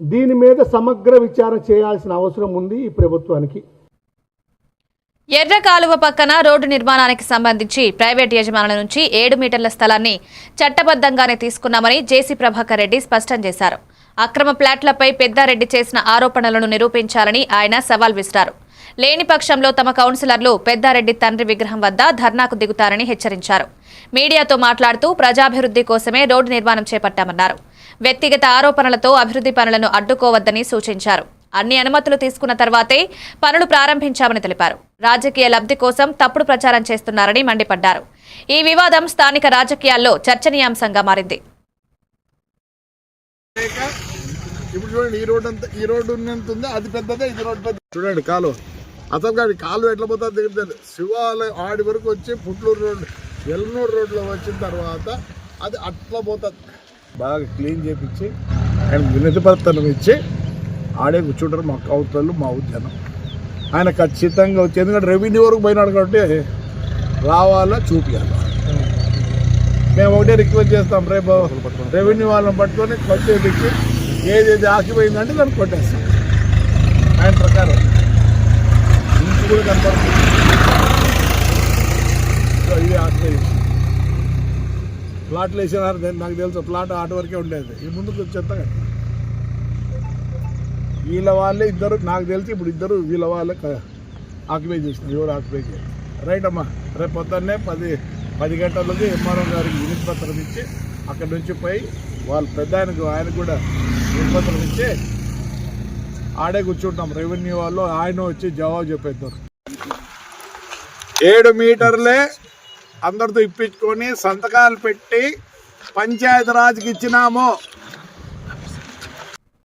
దీని మీద సమగ్ర విచారణ చేయాల్సిన అవసరం ఉంది ఈ ప్రభుత్వానికి. ఎర్ర కాలువ పక్కన రోడ్డు నిర్మాణానికి సంబంధించి ప్రైవేట్ యజమానుల నుంచి 7 మీటర్ల స్థలాన్ని చట్టబద్ధంగానే తీసుకున్నామని జేసీ ప్రభాకర్ రెడ్డి స్పష్టం చేశారు. అక్రమ ప్లాట్లపై పెద్దారెడ్డి చేసిన ఆరోపణలను నిరూపించాలని ఆయన సవాల్ విసిరారు. లేని పక్షంలో తమ కౌన్సిలర్లు పెద్దారెడ్డి తండ్రి విగ్రహం వద్ద ధర్నాకు దిగుతారని హెచ్చరించారు. మీడియాతో మాట్లాడుతూ ప్రజాభివృద్ధి కోసమే రోడ్డు నిర్మాణం చేపట్టామన్నారు. వ్యక్తిగత ఆరోపణలతో అభివృద్ధి పనులను అడ్డుకోవద్దని సూచించారు. అన్ని అనుమతులు తీసుకున్న తర్వాతే పనులు ప్రారంభించామని తెలిపారు. రాజకీయ లబ్ధి కోసం తప్పుడు ప్రచారం చేస్తున్నారని మండిపడ్డారు. ఈ వివాదం స్థానిక రాజకీయాల్లో చర్చనీయాంశంగా మారింది. ఇప్పుడు చూడండి, ఈ రోడ్డు ఉన్నంత ఉంది, అది పెద్దదే, ఇది రోడ్డు పెద్ద. చూడండి కాలువ, అసలు కాదు కాలువ ఎట్లా పోతుంది తెలియదు. శివాలయం ఆడి వరకు వచ్చి పుట్లూరు రోడ్డు ఎల్నూరు రోడ్లో వచ్చిన తర్వాత అది అట్లా పోతుంది. బాగా క్లీన్ చేపించి ఆయన వినతి పత్రం ఇచ్చి ఆడే కూర్చుంటారు మా కౌతలు, మా ఉద్యానం. ఆయన ఖచ్చితంగా వచ్చి, ఎందుకంటే రెవెన్యూ వరకు పోయినాడు కాబట్టి రావాలా, చూపించాలి. మేము ఒకటే రిక్వెస్ట్ చేస్తాం, రేపు రెవెన్యూ వాళ్ళని పట్టుకొని కొట్టేపించి ఏది ఆకిపోయిందంటే దాన్ని కొట్టేస్తాం. ఆయన ప్రకారం ఇంటి కూడా కనపడుతుంది. ఇది ఆకిపోయింది. ప్లాట్లు వేసినారు, నాకు తెలుసు. ప్లాట్ ఆట వరకే ఉండేది. ఈ ముందుకు వచ్చేస్తా కదా వీళ్ళ వాళ్ళే ఇద్దరు, నాకు తెలిసి ఇప్పుడు ఇద్దరు వీళ్ళ వాళ్ళే ఆక్యుపై చేసినారు. ఎవరు ఆక్యుపై చేయాలి? రైట్ అమ్మా, రేపు పొద్దున్నే 10 గంటలకి ఎంఆర్ఓ గారికి వినతి పత్రం ఇచ్చి అక్కడి నుంచి పోయి వాళ్ళ పెద్ద ఆయనకు కూడా వినతి పత్రం ఇచ్చి ఆడే కూర్చుంటాం. రెవెన్యూ వాళ్ళు ఆయన వచ్చి జవాబు చెప్పేస్తారు. 7 మీటర్లే అందరితో ఇప్పించుకొని సంతకాలు పెట్టి పంచాయతీ రాజ్కి ఇచ్చినాము.